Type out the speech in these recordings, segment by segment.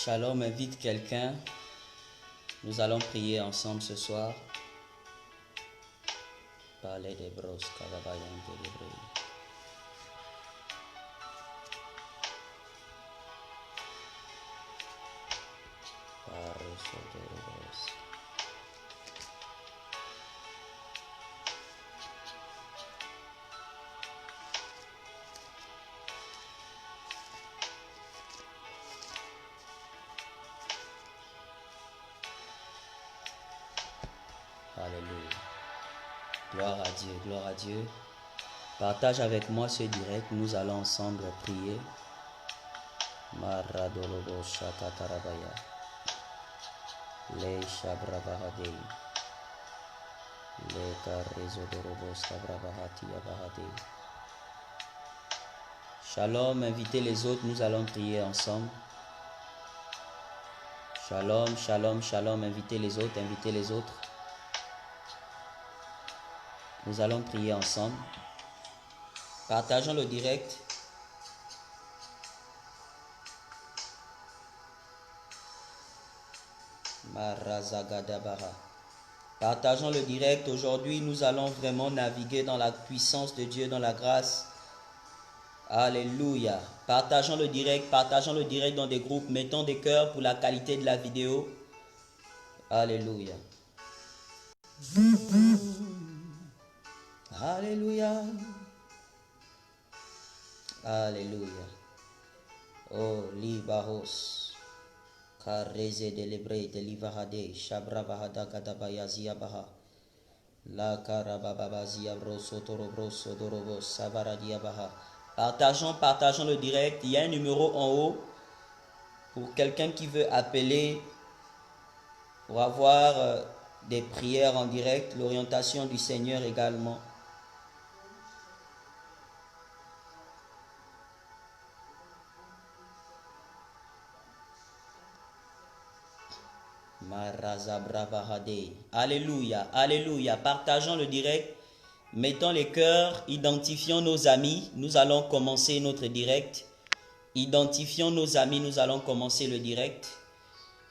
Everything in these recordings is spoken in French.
Shalom, invite quelqu'un. Nous allons prier ensemble ce soir. Parler des bros, Kavabayan, délivrer. Alléluia. Gloire à Dieu, gloire à Dieu. Partage avec moi ce direct. Nous allons ensemble prier. Maradolobo Shakatarabaya. Le Shabravahade. Le Karizodorobo Sabravahati Yabahade. Shalom, invitez les autres. Nous allons prier ensemble. Shalom, shalom, shalom. Invitez les autres, invitez les autres. Nous allons prier ensemble. Partageons le direct. Marazagadabaha. Partageons le direct. Aujourd'hui, nous allons vraiment naviguer dans la puissance de Dieu, dans la grâce. Alléluia. Partageons le direct dans des groupes. Mettons des cœurs pour la qualité de la vidéo. Alléluia. Alléluia. Alléluia. Oh, libahos. Kareze delebre delivahade. Shabravahada gadabayazia baha. La karababazia broso torobroso dorobo savaradia baha. Partageons le direct. Il y a un numéro en haut pour quelqu'un qui veut appeler pour avoir des prières en direct, l'orientation du Seigneur également. Alléluia, alléluia. Partageons le direct. Mettons les cœurs, identifions nos amis. Nous allons commencer notre direct. Identifions nos amis, nous allons commencer le direct.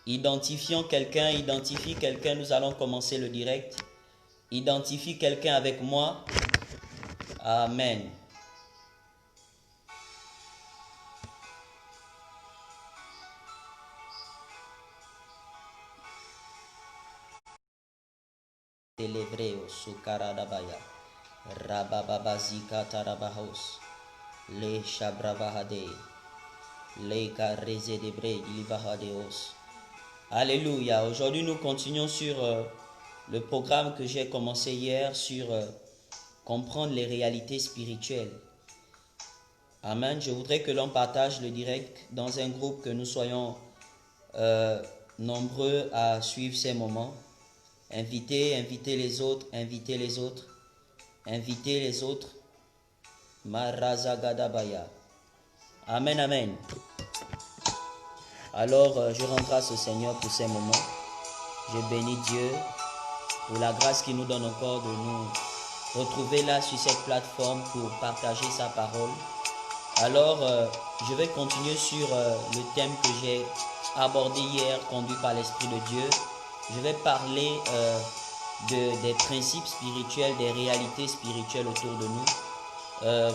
Identifions quelqu'un, identifie quelqu'un, nous allons commencer le direct. Identifie quelqu'un avec moi. Amen. Televreo sukaradabaya. Rabababazika tarabahos. Le shabravahade. Le kareze debre dilivahadeos. Alléluia. Aujourd'hui, nous continuons sur le programme que j'ai commencé hier sur comprendre les réalités spirituelles. Amen. Je voudrais que l'on partage le direct dans un groupe, que nous soyons nombreux à suivre ces moments. Invitez les autres, invitez les autres, invitez les autres. Marazagadabaya. Amen, amen. Alors, je rends grâce au Seigneur pour ces moments. Je bénis Dieu pour la grâce qu'il nous donne encore de nous retrouver là sur cette plateforme pour partager sa parole. Alors, je vais continuer sur le thème que j'ai abordé hier, conduit par l'Esprit de Dieu. Je vais parler des principes spirituels, des réalités spirituelles autour de nous.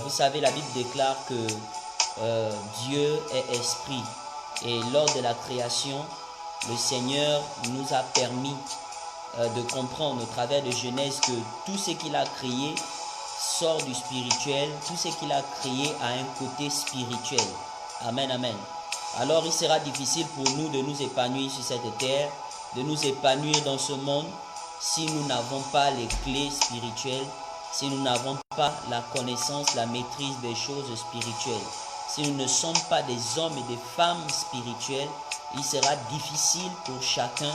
Vous savez, la Bible déclare que Dieu est esprit. Et lors de la création, le Seigneur nous a permis de comprendre au travers de Genèse que tout ce qu'il a créé sort du spirituel, tout ce qu'il a créé a un côté spirituel. Amen, amen. Alors il sera difficile pour nous de nous épanouir sur cette terre, de nous épanouir dans ce monde, si nous n'avons pas les clés spirituelles, si nous n'avons pas la connaissance, la maîtrise des choses spirituelles. Si nous ne sommes pas des hommes et des femmes spirituels, il sera difficile pour chacun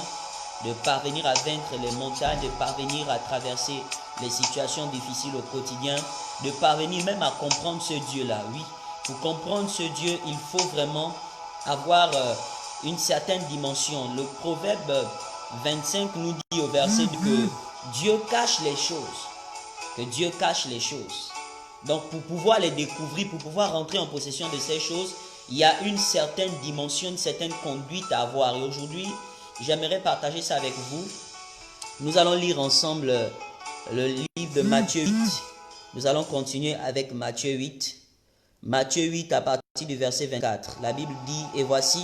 de parvenir à vaincre les montagnes, de parvenir à traverser les situations difficiles au quotidien, de parvenir même à comprendre ce Dieu-là. Oui, pour comprendre ce Dieu, il faut vraiment avoir une certaine dimension. Le proverbe 25 nous dit au verset que Dieu cache les choses, que Dieu cache les choses. Donc pour pouvoir les découvrir, pour pouvoir rentrer en possession de ces choses, il y a une certaine dimension, une certaine conduite à avoir. Et aujourd'hui, j'aimerais partager ça avec vous. Nous allons lire ensemble le livre de Matthieu 8. Nous allons continuer avec Matthieu 8. Matthieu 8 à partir du verset 24. La Bible dit, « Et voici,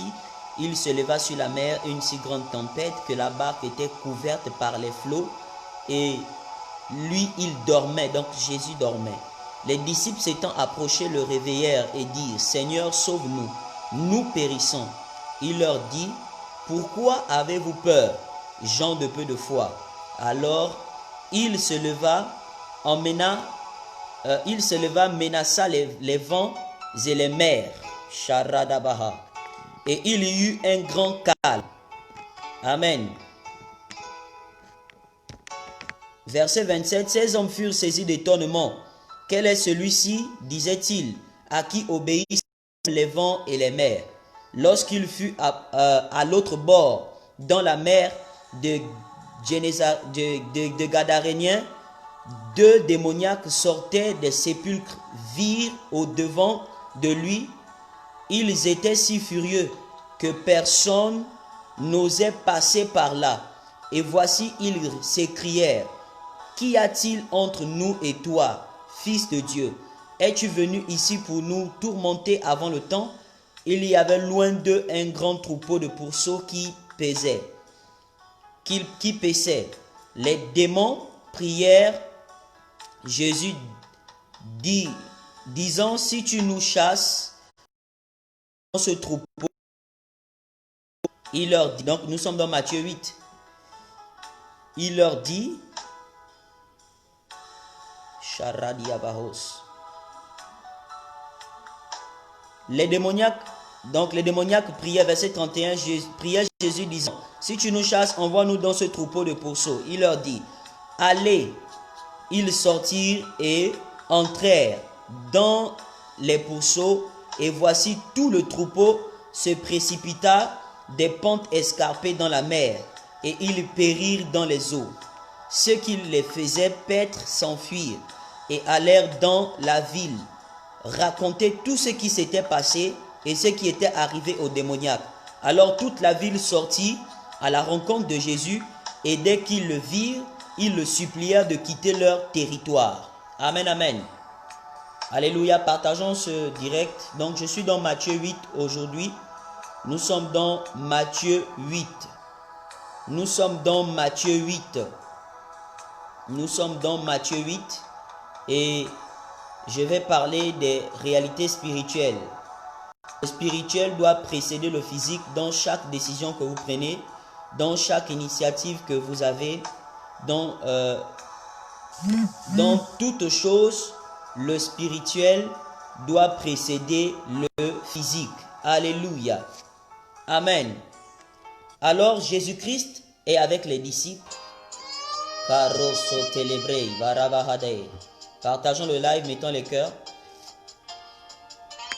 il se leva sur la mer une si grande tempête que la barque était couverte par les flots. Et lui, il dormait. » Donc Jésus dormait. Les disciples s'étant approchés le réveillèrent et dirent, « Seigneur, sauve-nous, nous périssons. » Il leur dit, « Pourquoi avez-vous peur, gens de peu de foi ?» Alors il se leva, menaça les vents et les mers. Sharadabaha. Et il y eut un grand calme. Amen. Verset 27. Ces hommes furent saisis d'étonnement. Quel est celui-ci, disait-il, à qui obéissent les vents et les mers? Lorsqu'il fut à l'autre bord, dans la mer de Gadaréniens, deux démoniaques sortaient des sépulcres, virent au devant de lui. Ils étaient si furieux que personne n'osait passer par là. Et voici, ils s'écrièrent, « Qu'y a-t-il entre nous et toi, Fils de Dieu? Es-tu venu ici pour nous tourmenter avant le temps? » Il y avait loin d'eux un grand troupeau de pourceaux qui paissaient. Les démons prièrent Jésus, disant, « Si tu nous chasses dans ce troupeau, » il leur dit, donc nous sommes dans Matthieu 8, il leur dit, les démoniaques priaient, verset 31, priaient Jésus disant, « Si tu nous chasses, envoie-nous dans ce troupeau de pourceaux. » Il leur dit, « Allez. » Ils sortirent et entrèrent dans les pourceaux, et voici tout le troupeau se précipita des pentes escarpées dans la mer, et ils périrent dans les eaux. Ceux qui les faisaient paître s'enfuirent et allèrent dans la ville, raconter tout ce qui s'était passé et ce qui était arrivé aux démoniaques. Alors toute la ville sortit à la rencontre de Jésus, et dès qu'ils le virent, ils le supplièrent de quitter leur territoire. Amen, amen. Alléluia, partageons ce direct. Donc je suis dans Matthieu 8 aujourd'hui. Nous sommes dans Matthieu 8. Nous sommes dans Matthieu 8. Nous sommes dans Matthieu 8 et je vais parler des réalités spirituelles. Le spirituel doit précéder le physique dans chaque décision que vous prenez, dans chaque initiative que vous avez, dans toute chose, le spirituel doit précéder le physique. Alléluia. Amen. Alors Jésus-Christ est avec les disciples. Partageons le live, mettons les cœurs.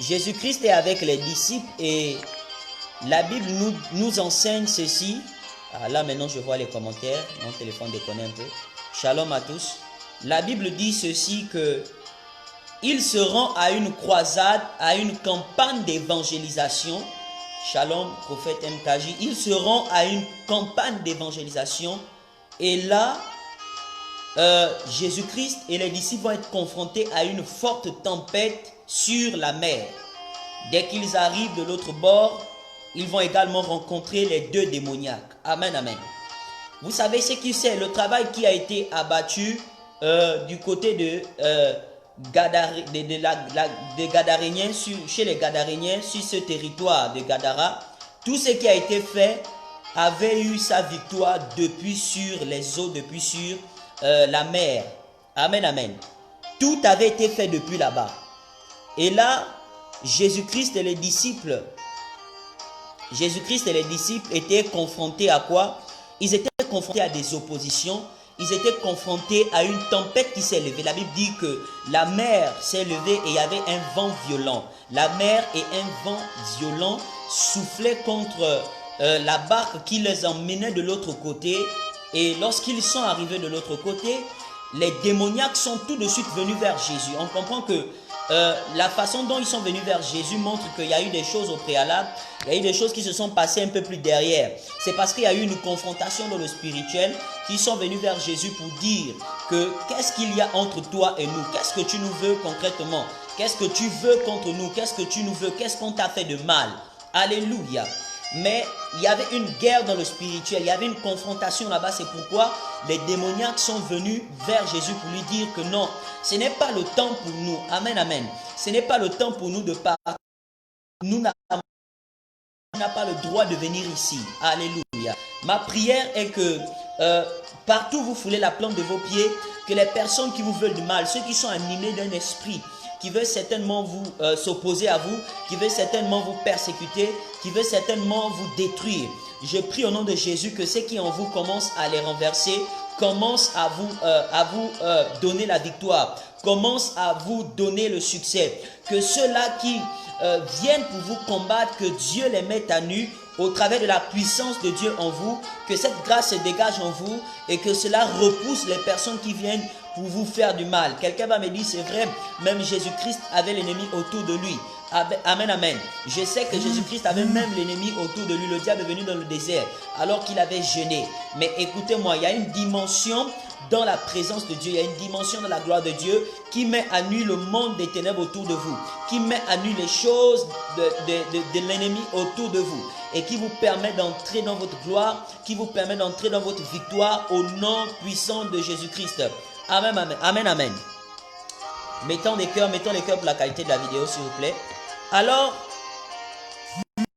Jésus-Christ est avec les disciples et la Bible nous enseigne ceci. Ah, là maintenant je vois les commentaires, mon téléphone déconne un peu. Shalom à tous. La Bible dit ceci, que il se rend à une croisade, à une campagne d'évangélisation. Shalom, prophète MKJ. Il se rend à une campagne d'évangélisation et là, Jésus-Christ et les disciples vont être confrontés à une forte tempête sur la mer. Dès qu'ils arrivent de l'autre bord, ils vont également rencontrer les deux démoniaques. Amen, amen. Vous savez ce qui c'est le travail qui a été abattu du côté de Gadaréniens, chez les Gadaréniens, sur ce territoire de Gadara. Tout ce qui a été fait avait eu sa victoire depuis sur les eaux, depuis sur la mer. Amen, amen. Tout avait été fait depuis là-bas. Et là, Jésus-Christ et les disciples étaient confrontés à quoi? Ils étaient confrontés à des oppositions. Ils étaient confrontés à une tempête qui s'est levée. La Bible dit que la mer s'est levée et il y avait un vent violent. La mer et un vent violent soufflaient contre la barque qui les emmenait de l'autre côté. Et lorsqu'ils sont arrivés de l'autre côté, les démoniaques sont tout de suite venus vers Jésus. On comprend que la façon dont ils sont venus vers Jésus montre qu'il y a eu des choses au préalable, il y a eu des choses qui se sont passées un peu plus derrière. C'est parce qu'il y a eu une confrontation dans le spirituel qu'ils sont venus vers Jésus pour dire que qu'est-ce qu'il y a entre toi et nous? Qu'est-ce que tu nous veux concrètement? Qu'est-ce que tu veux contre nous? Qu'est-ce que tu nous veux? Qu'est-ce qu'on t'a fait de mal? Alléluia. Mais il y avait une guerre dans le spirituel, il y avait une confrontation là-bas. C'est pourquoi les démoniaques sont venus vers Jésus pour lui dire que non, ce n'est pas le temps pour nous. Amen, amen. Ce n'est pas le temps pour nous de partir. Nous n'avons pas le droit de venir ici. Alléluia. Ma prière est que partout où vous foulez la plante de vos pieds, que les personnes qui vous veulent du mal, ceux qui sont animés d'un esprit, qui veut certainement vous s'opposer à vous, qui veut certainement vous persécuter, qui veut certainement vous détruire. Je prie au nom de Jésus que ceux qui en vous commencent à les renverser, commencent à vous donner la victoire, commencent à vous donner le succès. Que ceux-là qui viennent pour vous combattre, que Dieu les mette à nu au travers de la puissance de Dieu en vous, que cette grâce se dégage en vous et que cela repousse les personnes qui viennent pour vous faire du mal. Quelqu'un va me dire, c'est vrai, même Jésus-Christ avait l'ennemi autour de lui. Amen, amen. Je sais que Jésus-Christ avait même l'ennemi autour de lui. Le diable est venu dans le désert alors qu'il avait jeûné. Mais écoutez-moi, il y a une dimension dans la présence de Dieu, il y a une dimension dans la gloire de Dieu qui met à nu le monde des ténèbres autour de vous, qui met à nu les choses de l'ennemi autour de vous et qui vous permet d'entrer dans votre gloire, qui vous permet d'entrer dans votre victoire au nom puissant de Jésus-Christ. Amen, amen, amen, amen. Mettons les cœurs pour la qualité de la vidéo, s'il vous plaît. Alors,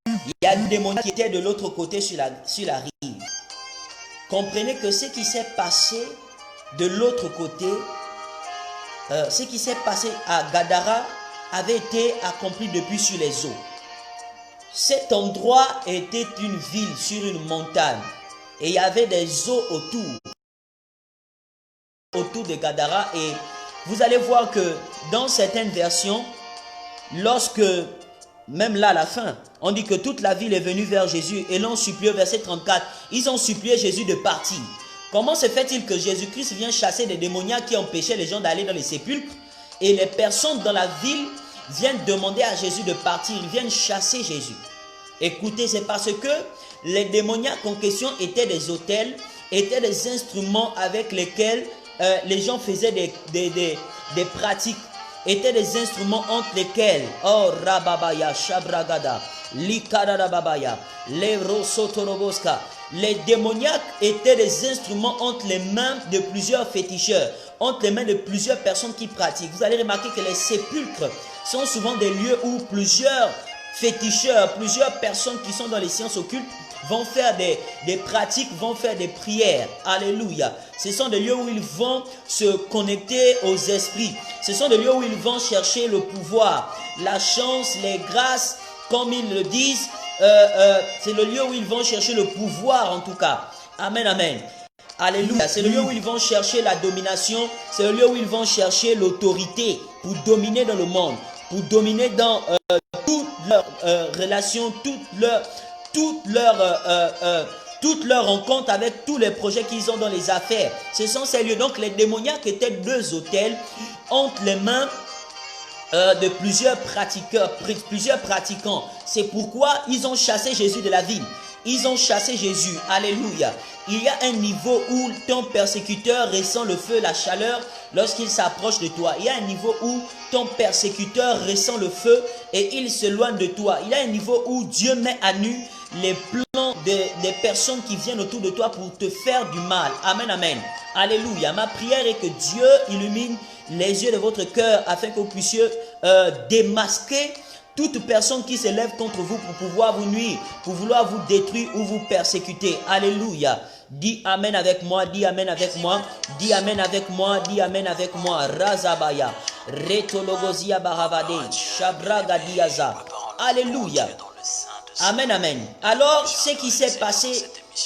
il y a une démoniaque qui était de l'autre côté sur la rive. Comprenez que ce qui s'est passé de l'autre côté, ce qui s'est passé à Gadara avait été accompli depuis sur les eaux. Cet endroit était une ville sur une montagne et il y avait des eaux autour de Gadara, et vous allez voir que dans certaines versions, lorsque, même là à la fin, on dit que toute la ville est venue vers Jésus et l'ont supplié, verset 34, ils ont supplié Jésus de partir. Comment se fait-il que Jésus-Christ vient chasser des démoniaques qui empêchaient les gens d'aller dans les sépulcres et les personnes dans la ville viennent demander à Jésus de partir, ils viennent chasser Jésus? Écoutez, c'est parce que les démoniaques en question étaient des autels, étaient des instruments avec lesquels les gens faisaient des pratiques, étaient des instruments entre lesquels, oh Rababaya, Shabragada, Likarababaya, Levrosotoroboska, les démoniaques étaient des instruments entre les mains de plusieurs féticheurs, entre les mains de plusieurs personnes qui pratiquent. Vous allez remarquer que les sépulcres sont souvent des lieux où plusieurs féticheurs, plusieurs personnes qui sont dans les sciences occultes vont faire des pratiques, vont faire des prières. Alléluia. Ce sont des lieux où ils vont se connecter aux esprits. Ce sont des lieux où ils vont chercher le pouvoir, la chance, les grâces, comme ils le disent. C'est le lieu où ils vont chercher le pouvoir en tout cas. Amen, amen. Alléluia. C'est le lieu où ils vont chercher la domination. C'est le lieu où ils vont chercher l'autorité pour dominer dans le monde, pour dominer dans toutes leurs relations, toutes leurs rencontres avec tous les projets qu'ils ont dans les affaires. Ce sont ces lieux. Donc les démoniaques étaient deux autels entre les mains de plusieurs pratiquants. C'est pourquoi ils ont chassé Jésus de la ville. Ils ont chassé Jésus. Alléluia. Il y a un niveau où ton persécuteur ressent le feu, la chaleur lorsqu'il s'approche de toi. Il y a un niveau où ton persécuteur ressent le feu et il s'éloigne de toi. Il y a un niveau où Dieu met à nu les plans des personnes qui viennent autour de toi pour te faire du mal. Amen, amen. Alléluia. Ma prière est que Dieu illumine les yeux de votre cœur afin que vous puissiez démasquer toute personne qui s'élève contre vous pour pouvoir vous nuire, pour vouloir vous détruire ou vous persécuter. Alléluia. Dis amen avec moi, dis amen avec moi, dis amen avec moi, dis amen avec moi. Razabaya, Retologozia Baravade, Shabraga Diaza. Alléluia. Amen, amen. Alors, ce qui s'est passé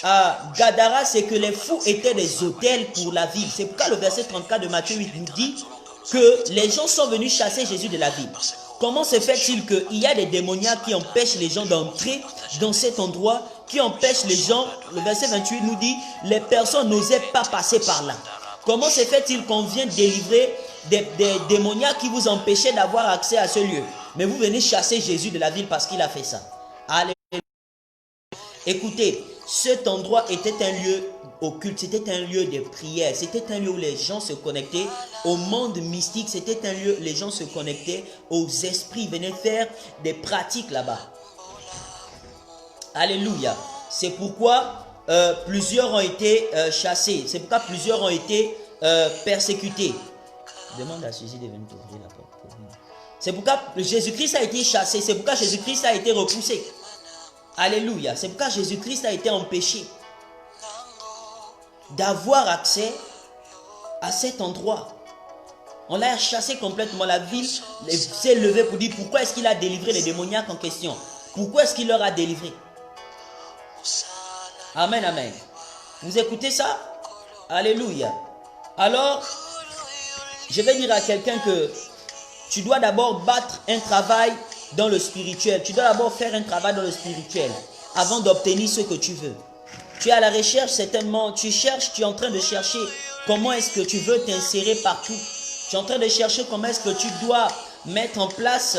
à Gadara, c'est que les fous étaient des autels pour la ville. C'est pourquoi le verset 34 de Matthieu 8 nous dit que les gens sont venus chasser Jésus de la ville. Comment se fait-il qu'il y a des démoniaques qui empêchent les gens d'entrer dans cet endroit, qui empêchent les gens, le verset 28 nous dit, les personnes n'osaient pas passer par là. Comment se fait-il qu'on vient délivrer des démoniaques qui vous empêchaient d'avoir accès à ce lieu. Mais vous venez chasser Jésus de la ville parce qu'il a fait ça. Alléluia. Écoutez, cet endroit était un lieu occulte, c'était un lieu de prière, c'était un lieu où les gens se connectaient au monde mystique, c'était un lieu où les gens se connectaient aux esprits, venaient faire des pratiques là-bas. Alléluia. C'est pourquoi plusieurs ont été chassés, c'est pourquoi plusieurs ont été persécutés. Demande à Suzy de venir t'ouvrir la porte. C'est pourquoi Jésus-Christ a été chassé, c'est pourquoi Jésus-Christ a été repoussé. Alléluia. C'est pourquoi Jésus-Christ a été empêché d'avoir accès à cet endroit. On l'a chassé complètement. La ville s'est levée pour dire pourquoi est-ce qu'il a délivré les démoniaques en question. Pourquoi est-ce qu'il leur a délivré. Amen, amen. Vous écoutez ça? Alléluia. Alors, je vais dire à quelqu'un que tu dois d'abord battre un travail dans le spirituel. Tu dois d'abord faire un travail dans le spirituel avant d'obtenir ce que tu veux. Tu es à la recherche certainement, tu cherches, tu es en train de chercher comment est-ce que tu veux t'insérer partout. Tu es en train de chercher comment est-ce que tu dois mettre en place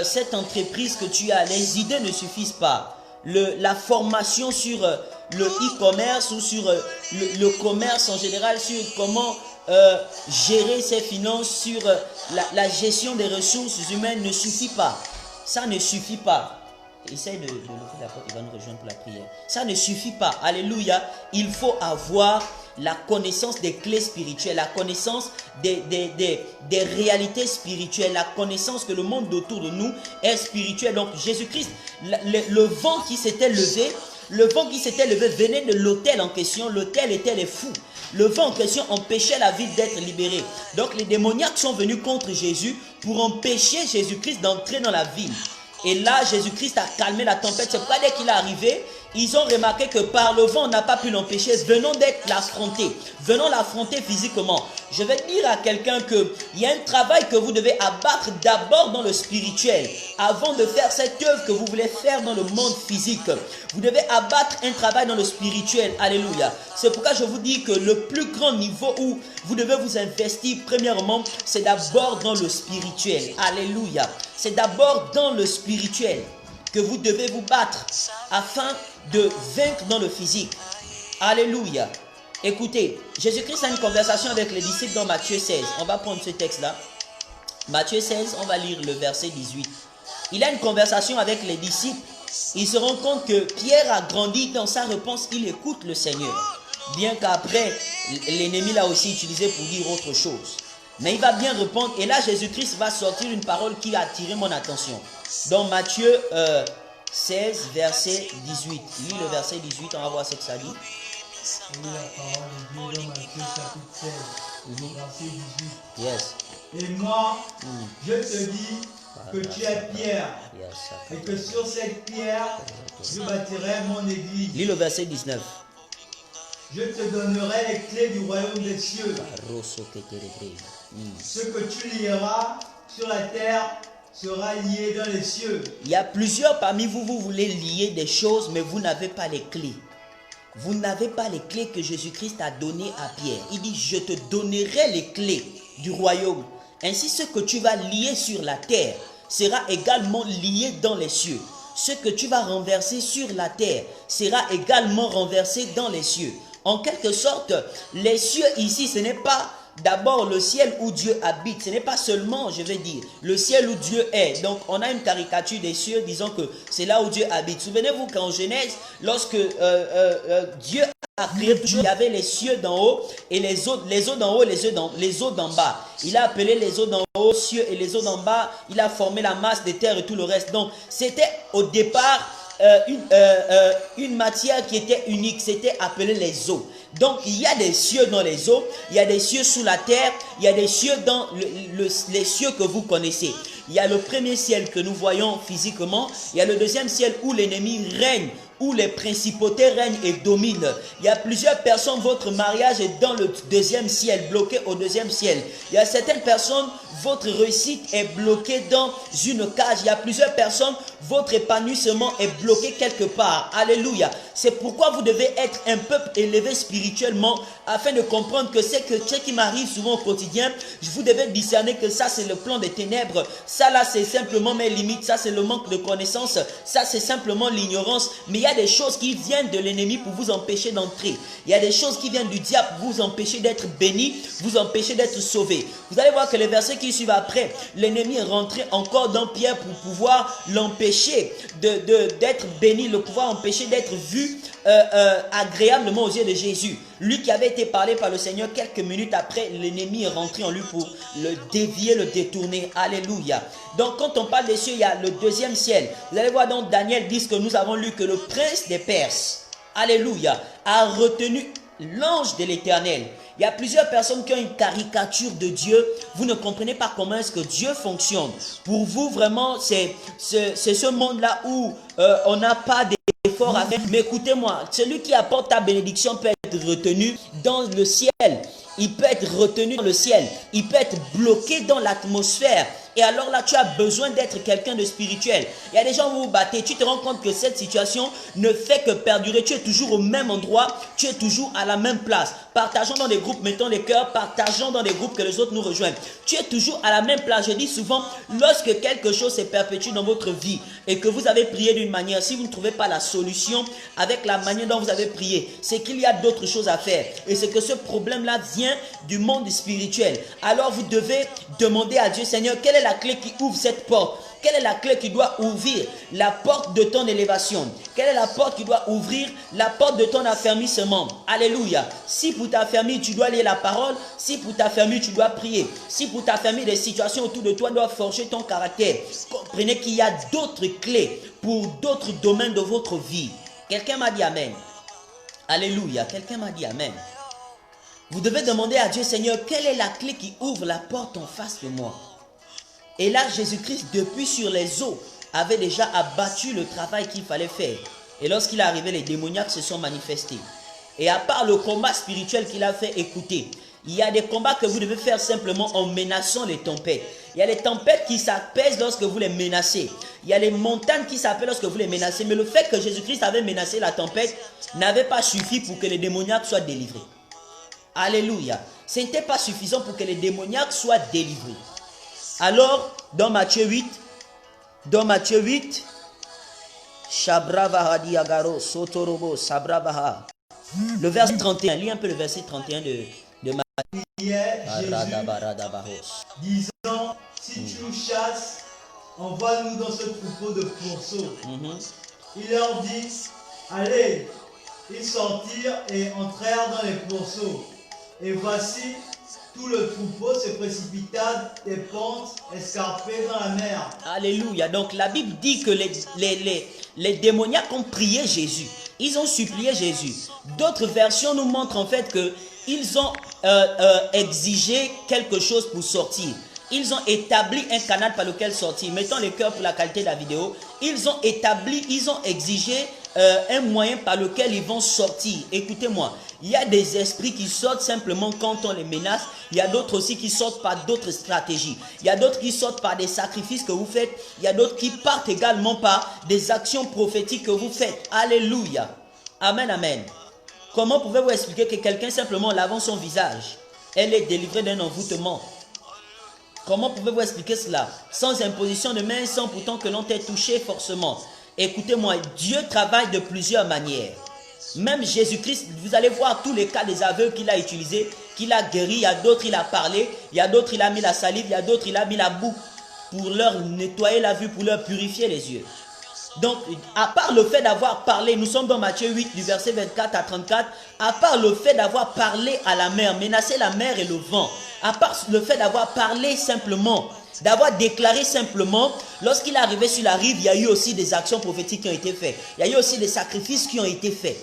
cette entreprise que tu as. Les idées ne suffisent pas. La formation sur le e-commerce ou sur le commerce en général, sur comment gérer ses finances, sur la gestion des ressources humaines ne suffit pas. Ça ne suffit pas. Essaye de l'ouvrir la porte, il va nous rejoindre pour la prière. Ça ne suffit pas. Alléluia. Il faut avoir la connaissance des clés spirituelles, la connaissance des réalités spirituelles, la connaissance que le monde autour de nous est spirituel. Donc Jésus-Christ, le vent qui s'était levé, venait de l'autel en question. L'autel était les fous. Le vent en question empêchait la ville d'être libérée. Donc les démoniaques sont venus contre Jésus pour empêcher Jésus-Christ d'entrer dans la ville. Et là, Jésus-Christ a calmé la tempête. C'est pourquoi dès qu'il est arrivé, ils ont remarqué que par le vent, on n'a pas pu l'empêcher. Venons d'être l'affronter. Venons l'affronter physiquement. Je vais dire à quelqu'un qu'il y a un travail que vous devez abattre d'abord dans le spirituel. Avant de faire cette œuvre que vous voulez faire dans le monde physique. Vous devez abattre un travail dans le spirituel. Alléluia. C'est pourquoi je vous dis que le plus grand niveau où vous devez vous investir, premièrement, c'est d'abord dans le spirituel. Alléluia. C'est d'abord dans le spirituel que vous devez vous battre afin de vaincre dans le physique. Alléluia. Écoutez, Jésus-Christ a une conversation avec les disciples dans Matthieu 16. On va prendre ce texte-là. Matthieu 16, on va lire le verset 18. Il a une conversation avec les disciples. Il se rend compte que Pierre a grandi dans sa réponse. Il écoute le Seigneur. Bien qu'après, l'ennemi l'a aussi utilisé pour dire autre chose. Mais il va bien répondre. Et là, Jésus-Christ va sortir une parole qui a attiré mon attention. Dans Matthieu 16, verset 18. Lis le verset 18, on va voir ce que ça dit. Oui, la parole de Dieu dans Matthieu chapitre 16, verset 18. Yes. Et moi, je te dis que tu es Pierre, et que sur cette pierre, je bâtirai mon église. Lis le verset 19. Je te donnerai les clés du royaume des cieux. Ce que tu lieras sur la terre sera lié dans les cieux. Il y a plusieurs parmi vous, vous voulez lier des choses, mais vous n'avez pas les clés. Vous n'avez pas les clés que Jésus-Christ a données à Pierre. Il dit, je te donnerai les clés du royaume. Ainsi, ce que tu vas lier sur la terre sera également lié dans les cieux. Ce que tu vas renverser sur la terre sera également renversé dans les cieux. En quelque sorte, les cieux ici, ce n'est pas d'abord le ciel où Dieu habite. Ce n'est pas seulement, je vais dire, le ciel où Dieu est. Donc, on a une caricature des cieux disant que c'est là où Dieu habite. Souvenez-vous qu'en Genèse, lorsque Dieu a créé, il y avait les cieux d'en haut et les eaux d'en haut et les eaux d'en bas. Il a appelé les eaux d'en haut cieux et les eaux d'en bas. Il a formé la masse des terres et tout le reste. Donc, c'était au départ une matière qui était unique. C'était appelé les eaux. Donc, il y a des cieux dans les eaux, il y a des cieux sous la terre, il y a des cieux dans les cieux que vous connaissez. Il y a le premier ciel que nous voyons physiquement, il y a le deuxième ciel où l'ennemi règne où les principautés règnent et dominent. Il y a plusieurs personnes, votre mariage est dans le deuxième ciel, bloqué au deuxième ciel. Il y a certaines personnes, votre réussite est bloquée dans une cage. Il y a plusieurs personnes, votre épanouissement est bloqué quelque part. Alléluia. C'est pourquoi vous devez être un peuple élevé spirituellement afin de comprendre que ce qui m'arrive souvent au quotidien, vous devez discerner que ça c'est le plan des ténèbres. Ça là c'est simplement mes limites. Ça c'est le manque de connaissance. Ça c'est simplement l'ignorance. Mais il y a des choses qui viennent de l'ennemi pour vous empêcher d'entrer. Il y a des choses qui viennent du diable pour vous empêcher d'être béni, vous empêcher d'être sauvé. Vous allez voir que les versets qui suivent après, l'ennemi est rentré encore dans Pierre pour pouvoir l'empêcher d'être béni, le pouvoir empêcher d'être vu agréablement aux yeux de Jésus. Lui qui avait été parlé par le Seigneur quelques minutes après, l'ennemi est rentré en lui pour le dévier, le détourner. Alléluia. Donc quand on parle des cieux, il y a le deuxième ciel. Vous allez voir dans Daniel 10 que nous avons lu que le prince des Perses, alléluia, a retenu l'ange de l'Éternel. Il y a plusieurs personnes qui ont une caricature de Dieu. Vous ne comprenez pas comment est-ce que Dieu fonctionne. Pour vous, vraiment, c'est ce monde-là où on n'a pas d'effort à faire. Mais écoutez-moi, celui qui apporte ta bénédiction peut être retenu dans le ciel. Il peut être retenu dans le ciel. Il peut être bloqué dans l'atmosphère. Et alors là, tu as besoin d'être quelqu'un de spirituel. Il y a des gens où vous vous battez. Tu te rends compte que cette situation ne fait que perdurer. Tu es toujours au même endroit. Tu es toujours à la même place. Partageons dans des groupes, mettons les cœurs. Partageons dans des groupes que les autres nous rejoignent. Tu es toujours à la même place. Je dis souvent, lorsque quelque chose se perpétue dans votre vie et que vous avez prié d'une manière, si vous ne trouvez pas la solution avec la manière dont vous avez prié, c'est qu'il y a d'autres choses à faire. Et c'est que ce problème-là vient du monde spirituel. Alors vous devez demander à Dieu, Seigneur, quelle est la clé qui ouvre cette porte? Quelle est la clé qui doit ouvrir la porte de ton élévation? Quelle est la porte qui doit ouvrir la porte de ton affermissement? Alléluia. Si pour t'affermir, tu dois lire la parole. Si pour t'affermir, tu dois prier. Si pour t'affermir, des situations autour de toi doivent forger ton caractère. Comprenez qu'il y a d'autres clés pour d'autres domaines de votre vie. Quelqu'un m'a dit Amen. Alléluia. Quelqu'un m'a dit Amen. Vous devez demander à Dieu, Seigneur, quelle est la clé qui ouvre la porte en face de moi? Et là, Jésus-Christ, depuis sur les eaux, avait déjà abattu le travail qu'il fallait faire. Et lorsqu'il est arrivé, les démoniaques se sont manifestés. Et à part le combat spirituel qu'il a fait, écoutez, il y a des combats que vous devez faire simplement en menaçant les tempêtes. Il y a les tempêtes qui s'apaisent lorsque vous les menacez. Il y a les montagnes qui s'apaisent lorsque vous les menacez. Mais le fait que Jésus-Christ avait menacé la tempête n'avait pas suffi pour que les démoniaques soient délivrés. Alléluia. Ce n'était pas suffisant pour que les démoniaques soient délivrés. Alors, dans Matthieu 8, le verset 31, lis un peu le verset 31 de Matthieu. Disant, si tu nous chasses, envoie-nous dans ce troupeau de pourceaux. Il leur dit, allez. Ils sortirent et entrèrent dans les pourceaux. Et voici, tout le troupeau se précipita des pentes escarpées dans la mer. Alléluia. Donc la Bible dit que les démoniaques ont prié Jésus. Ils ont supplié Jésus. D'autres versions nous montrent en fait qu'ils ont exigé quelque chose pour sortir. Ils ont établi un canal par lequel sortir. Mettons les cœurs pour la qualité de la vidéo. Ils ont exigé un moyen par lequel ils vont sortir. Écoutez-moi, il y a des esprits qui sortent simplement quand on les menace. Il y a d'autres aussi qui sortent par d'autres stratégies. Il y a d'autres qui sortent par des sacrifices que vous faites. Il y a d'autres qui partent également par des actions prophétiques que vous faites. Alléluia. Amen, amen. Comment pouvez-vous expliquer que quelqu'un simplement lavant son visage, elle est délivrée d'un envoûtement? Comment pouvez-vous expliquer cela? Sans imposition de main, sans pourtant que l'on t'ait touché forcément. Écoutez-moi, Dieu travaille de plusieurs manières. Même Jésus-Christ, vous allez voir tous les cas des aveugles qu'il a utilisés, qu'il a guéri. Il y a d'autres, il a parlé. Il y a d'autres, il a mis la salive. Il y a d'autres, il a mis la boue pour leur nettoyer la vue, pour leur purifier les yeux. Donc, à part le fait d'avoir parlé, nous sommes dans Matthieu 8, du verset 24 à 34, à part le fait d'avoir parlé à la mer, menacé la mer et le vent, à part le fait d'avoir parlé simplement, d'avoir déclaré simplement, lorsqu'il est arrivé sur la rive, il y a eu aussi des actions prophétiques qui ont été faites. Il y a eu aussi des sacrifices qui ont été faits.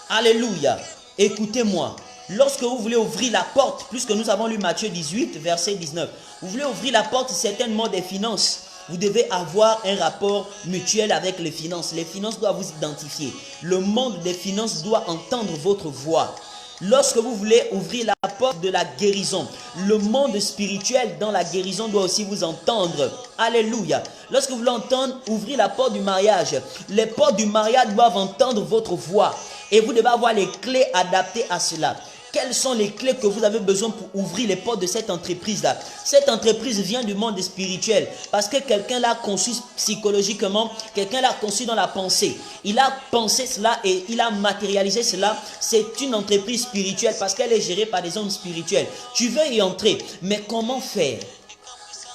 Alléluia. Écoutez-moi, lorsque vous voulez ouvrir la porte, puisque nous avons lu Matthieu 18, verset 19, vous voulez ouvrir la porte certainement des finances, Vous devez avoir un rapport mutuel avec les finances. Les finances doivent vous identifier. Le monde des finances doit entendre votre voix. Lorsque vous voulez ouvrir la porte de la guérison, le monde spirituel dans la guérison doit aussi vous entendre. Alléluia. Lorsque vous voulez entendre, ouvrir la porte du mariage, les portes du mariage doivent entendre votre voix. Et vous devez avoir les clés adaptées à cela. Quelles sont les clés que vous avez besoin pour ouvrir les portes de cette entreprise-là? Cette entreprise vient du monde spirituel parce que quelqu'un l'a conçu psychologiquement, quelqu'un l'a conçu dans la pensée. Il a pensé cela et il a matérialisé cela. C'est une entreprise spirituelle parce qu'elle est gérée par des hommes spirituels. Tu veux y entrer, mais comment faire?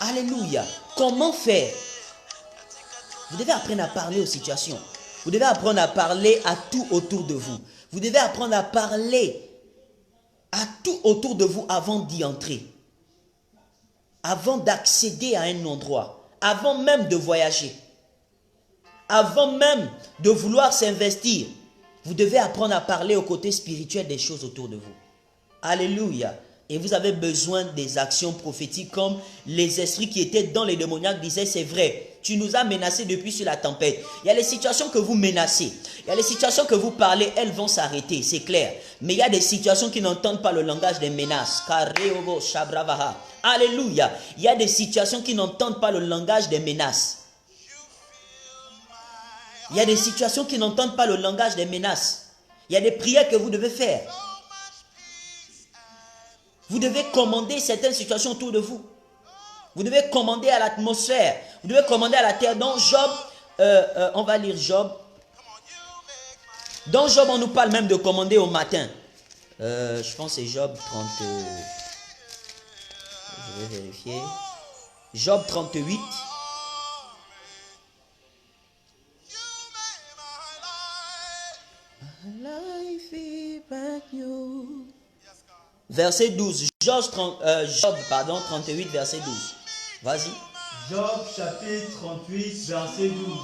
Alléluia. Comment faire? Vous devez apprendre à parler aux situations. Vous devez apprendre à parler à tout autour de vous. Vous devez apprendre à parler à tout autour de vous avant d'y entrer, avant d'accéder à un endroit, avant même de voyager, avant même de vouloir s'investir. Vous devez apprendre à parler au côté spirituel des choses autour de vous. Alléluia. Et vous avez besoin des actions prophétiques comme les esprits qui étaient dans les démoniaques disaient, c'est vrai, tu nous as menacés depuis sur la tempête. Il y a les situations que vous menacez. Il y a les situations que vous parlez, elles vont s'arrêter, c'est clair. Mais il y a des situations qui n'entendent pas le langage des menaces. Alléluia. Il y a des situations qui n'entendent pas le langage des menaces. Il y a des situations qui n'entendent pas le langage des menaces. Il y a des prières que vous devez faire. Vous devez commander certaines situations autour de vous. Vous devez commander à l'atmosphère. Vous devez commander à la terre. Dans Job, on va lire Job. Dans Job, on nous parle même de commander au matin. Je pense que c'est Job 30. Je vais vérifier. Job 38. Verset 12. Job 38, verset 12. Vas-y. Job chapitre 38, verset 12.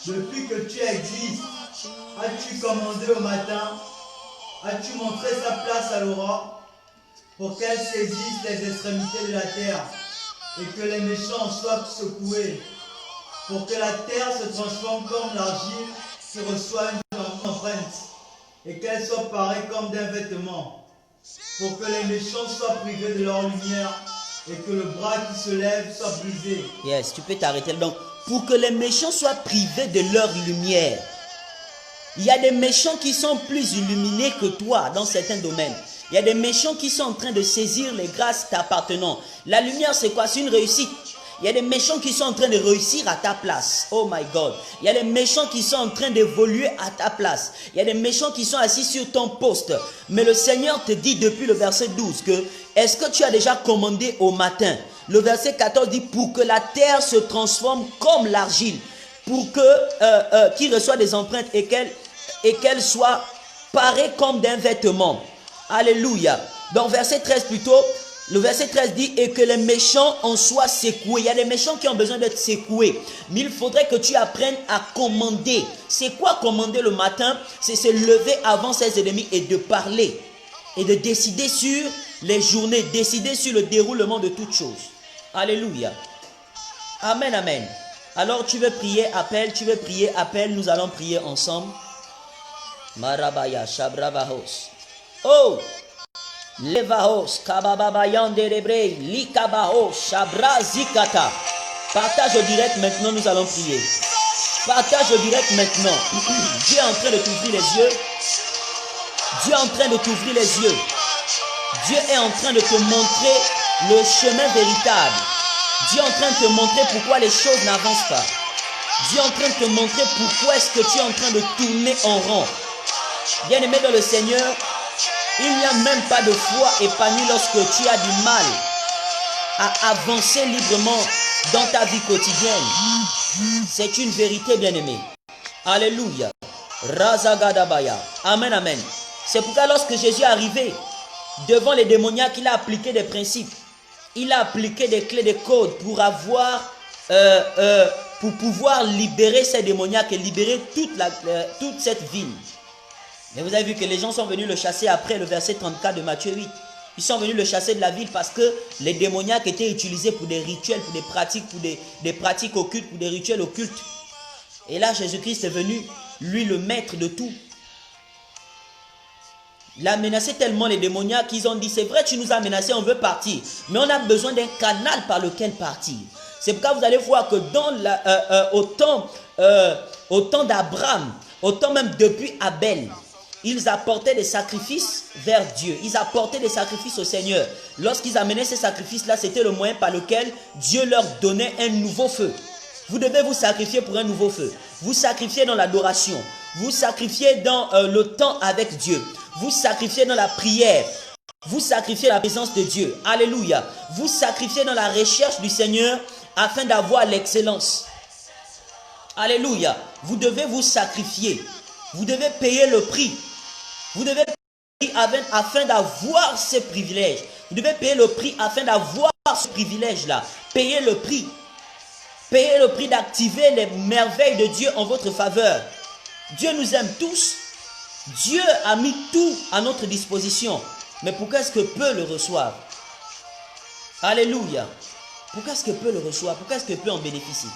Depuis que tu existes, as-tu commandé au matin? As-tu montré sa place à l'aurore pour qu'elle saisisse les extrémités de la terre et que les méchants soient secoués, pour que la terre se transforme comme l'argile qui reçoit une empreinte et qu'elle soit parée comme d'un vêtement, pour que les méchants soient privés de leur lumière et que le bras qui se lève soit brisé. Yes, tu peux t'arrêter. Donc, pour que les méchants soient privés de leur lumière. Il y a des méchants qui sont plus illuminés que toi dans certains domaines. Il y a des méchants qui sont en train de saisir les grâces t'appartenant. La lumière, c'est quoi? C'est une réussite. Il y a des méchants qui sont en train de réussir à ta place. Oh my God. Il y a des méchants qui sont en train d'évoluer à ta place. Il y a des méchants qui sont assis sur ton poste. Mais le Seigneur te dit depuis le verset 12 que est-ce que tu as déjà commandé au matin? Le verset 14 dit pour que la terre se transforme comme l'argile. Pour que qu'il reçoit des empreintes et qu'elle soit parée comme d'un vêtement. Alléluia. Donc verset 13 plutôt. Le verset 13 dit et que les méchants en soient secoués. Il y a des méchants qui ont besoin d'être secoués. Mais il faudrait que tu apprennes à commander. C'est quoi commander le matin? C'est se lever avant ses ennemis et de parler. Et de décider sur les journées. Décider sur le déroulement de toutes choses. Alléluia. Amen, amen. Alors tu veux prier, appelle. Tu veux prier, appelle. Nous allons prier ensemble. Marabaya, Shabravahos. Oh! Levahos, Kabababayan Derebre, Likabahos, Shabra Zikata. Partage au direct maintenant, nous allons prier. Partage au direct maintenant. Dieu est en train de t'ouvrir les yeux. Dieu est en train de t'ouvrir les yeux. Dieu est en train de te montrer le chemin véritable. Dieu est en train de te montrer pourquoi les choses n'avancent pas. Dieu est en train de te montrer pourquoi est-ce que tu es en train de tourner en rond. Bien-aimé dans le Seigneur, il n'y a même pas de foi épanouie lorsque tu as du mal à avancer librement dans ta vie quotidienne. C'est une vérité, bien-aimé. Alléluia. Razagadabaya. Amen, amen. C'est pourquoi lorsque Jésus est arrivé devant les démoniaques, il a appliqué des principes. Il a appliqué des clés, des codes pour pouvoir libérer ces démoniaques et libérer toute cette ville. Mais vous avez vu que les gens sont venus le chasser après le verset 34 de Matthieu 8. Ils sont venus le chasser de la ville parce que les démoniaques étaient utilisés pour des rituels, pour des pratiques occultes, pour des rituels occultes. Et là, Jésus-Christ est venu, lui le maître de tout. Il a menacé tellement les démoniaques qu'ils ont dit, c'est vrai, tu nous as menacés, on veut partir. Mais on a besoin d'un canal par lequel partir. C'est pourquoi vous allez voir que au temps d'Abraham, au temps même depuis Abel, ils apportaient des sacrifices vers Dieu. Ils apportaient des sacrifices au Seigneur. Lorsqu'ils amenaient ces sacrifices-là, c'était le moyen par lequel Dieu leur donnait un nouveau feu. Vous devez vous sacrifier pour un nouveau feu. Vous sacrifiez dans l'adoration. Vous sacrifiez dans le temps avec Dieu. Vous sacrifiez dans la prière. Vous sacrifiez la présence de Dieu. Alléluia. Vous sacrifiez dans la recherche du Seigneur afin d'avoir l'excellence. Alléluia. Vous devez vous sacrifier. Vous devez payer le prix. Vous devez payer afin d'avoir ce privilège. Vous devez payer le prix afin d'avoir ce privilège-là. Payez le prix. Payez le prix d'activer les merveilles de Dieu en votre faveur. Dieu nous aime tous. Dieu a mis tout à notre disposition. Mais pourquoi est-ce que peu le reçoivent? Alléluia. Pourquoi est-ce que peu le reçoivent? Pourquoi est-ce que peu en bénéficient?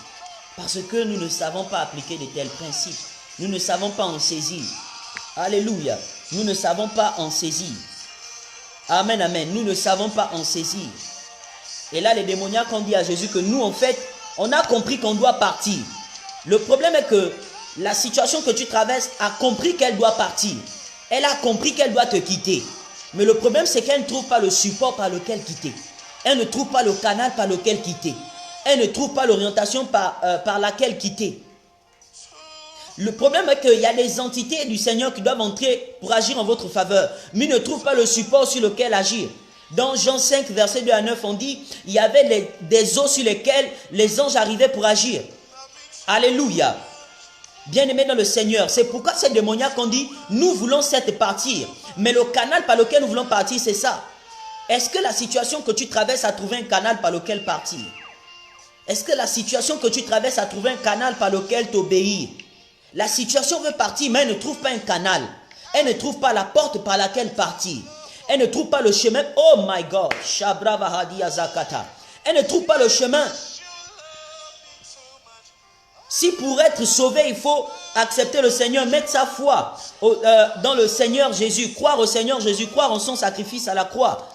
Parce que nous ne savons pas appliquer de tels principes. Nous ne savons pas en saisir. Alléluia. Nous ne savons pas en saisir. Amen, amen. Nous ne savons pas en saisir. Et là, les démoniaques ont dit à Jésus que nous, en fait, on a compris qu'on doit partir. Le problème est que la situation que tu traverses a compris qu'elle doit partir. Elle a compris qu'elle doit te quitter. Mais le problème, c'est qu'elle ne trouve pas le support par lequel quitter. Elle ne trouve pas le canal par lequel quitter. Elle ne trouve pas l'orientation par laquelle quitter. Le problème est qu'il y a des entités du Seigneur qui doivent entrer pour agir en votre faveur, mais ils ne trouvent pas le support sur lequel agir. Dans Jean 5, verset 2 à 9, on dit, il y avait des eaux sur lesquelles les anges arrivaient pour agir. Alléluia. Bien-aimés dans le Seigneur, c'est pourquoi ces démoniaques ont dit, nous voulons cette partir, mais le canal par lequel nous voulons partir, c'est ça. Est-ce que la situation que tu traverses a trouvé un canal par lequel partir? Est-ce que la situation que tu traverses a trouvé un canal par lequel t'obéir? La situation veut partir, mais elle ne trouve pas un canal. Elle ne trouve pas la porte par laquelle partir. Elle ne trouve pas le chemin. Oh my God. Elle ne trouve pas le chemin. Si pour être sauvé, il faut accepter le Seigneur, mettre sa foi dans le Seigneur Jésus, croire au Seigneur Jésus, croire en son sacrifice à la croix.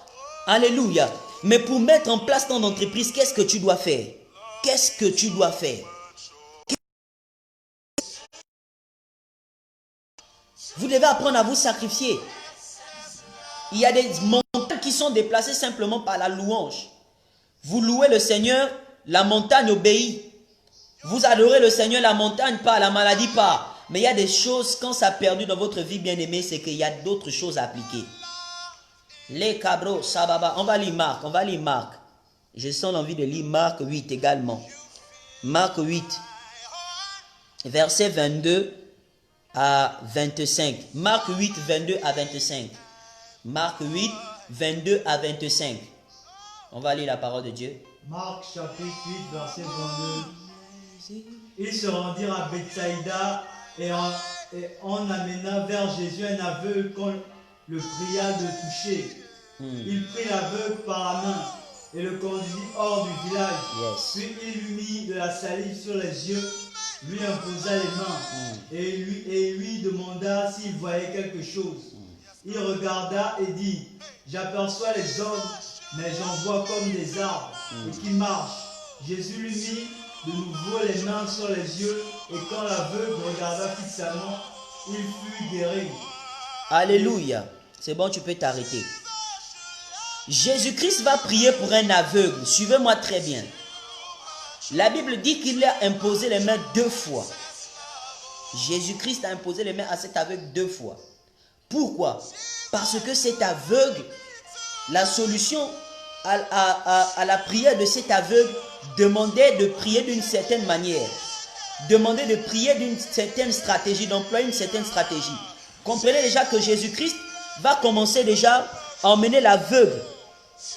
Alléluia. Mais pour mettre en place ton entreprise, qu'est-ce que tu dois faire? Qu'est-ce que tu dois faire? Vous devez apprendre à vous sacrifier. Il y a des montagnes qui sont déplacées simplement par la louange. Vous louez le Seigneur, la montagne obéit. Vous adorez le Seigneur, la montagne part, la maladie part. Mais il y a des choses, quand ça a perdu dans votre vie, bien aimé, c'est qu'il y a d'autres choses à appliquer. Les cabros, sababa. On va lire Marc, Je sens l'envie de lire Marc 8 également. Marc 8, verset 22 à 25. Marc 8, 22 à 25. Marc 8, 22 à 25. On va lire la parole de Dieu. Marc chapitre 8, verset 22. Ils se rendirent à Bethsaïda et on amena vers Jésus un aveugle qu'on le pria de toucher. Il prit l'aveugle par la main et le conduisit hors du village. Puis il lui mit de la salive sur les yeux, lui imposa les mains et lui demanda s'il voyait quelque chose. Il regarda et dit, j'aperçois les hommes, mais j'en vois comme des arbres et qui marchent. Jésus lui mit de nouveau les mains sur les yeux et quand l'aveugle regarda fixement, il fut guéri. Alléluia. C'est bon, tu peux t'arrêter. Jésus-Christ va prier pour un aveugle. Suivez-moi très bien. La Bible dit qu'il a imposé les mains 2 fois. Jésus-Christ a imposé les mains à cet aveugle 2 fois. Pourquoi? Parce que cet aveugle, la solution à la prière de cet aveugle demandait de prier d'une certaine manière. Demandait de prier d'une certaine stratégie, d'employer une certaine stratégie. Comprenez déjà que Jésus-Christ va commencer déjà à emmener l'aveugle.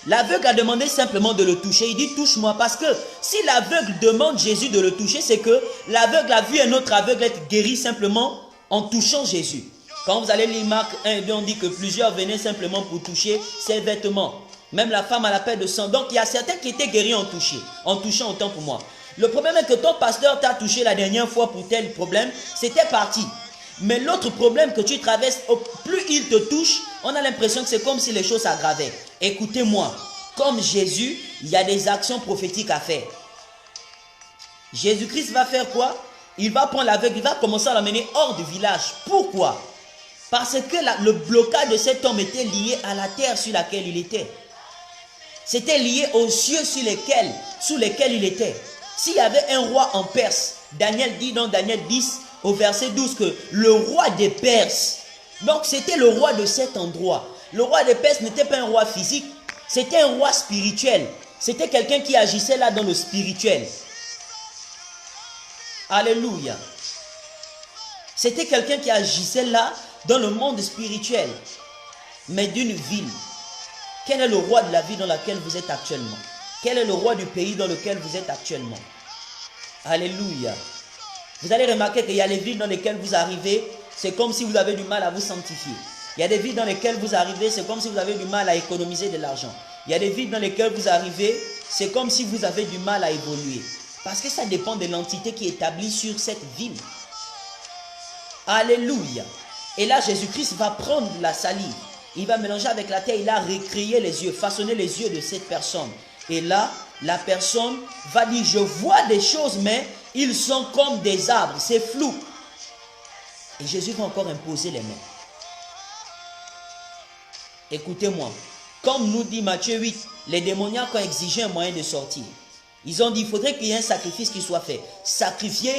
L'aveugle a demandé simplement de le toucher. Il dit touche-moi parce que si l'aveugle demande Jésus de le toucher, c'est que l'aveugle a vu un autre aveugle être guéri simplement en touchant Jésus. Quand vous allez lire Marc 1 et 2, on dit que plusieurs venaient simplement pour toucher ses vêtements. Même la femme à la perte de sang. Donc il y a certains qui étaient guéris en touchant autant pour moi. Le problème est que ton pasteur t'a touché la dernière fois pour tel problème, c'était parti. Mais l'autre problème que tu traverses, plus il te touche, on a l'impression que c'est comme si les choses s'aggravaient. Écoutez-moi, comme Jésus, il y a des actions prophétiques à faire. Jésus-Christ va faire quoi? Il va prendre l'aveugle, il va commencer à l'amener hors du village. Pourquoi? Parce que le blocage de cet homme était lié à la terre sur laquelle il était. C'était lié aux cieux sous lesquels il était. S'il y avait un roi en Perse, Daniel dit dans Daniel 10 au verset 12 que le roi des Perses, donc c'était le roi de cet endroit. Le roi des Perses n'était pas un roi physique, c'était un roi spirituel. C'était quelqu'un qui agissait là dans le spirituel. Alléluia. C'était quelqu'un qui agissait là dans le monde spirituel, mais d'une ville. Quel est le roi de la ville dans laquelle vous êtes actuellement? Quel est le roi du pays dans lequel vous êtes actuellement? Alléluia. Vous allez remarquer qu'il y a les villes dans lesquelles vous arrivez, c'est comme si vous avez du mal à vous sanctifier. Il y a des villes dans lesquelles vous arrivez, c'est comme si vous avez du mal à économiser de l'argent. Il y a des villes dans lesquelles vous arrivez, c'est comme si vous avez du mal à évoluer. Parce que ça dépend de l'entité qui est établie sur cette ville. Alléluia. Et là, Jésus-Christ va prendre la salive. Il va mélanger avec la terre, il a recréé les yeux, façonné les yeux de cette personne. Et là, la personne va dire, je vois des choses, mais ils sont comme des arbres, c'est flou. Et Jésus va encore imposer les mains. Écoutez-moi, comme nous dit Matthieu 8, les démoniaques ont exigé un moyen de sortir. Ils ont dit, il faudrait qu'il y ait un sacrifice qui soit fait. Sacrifier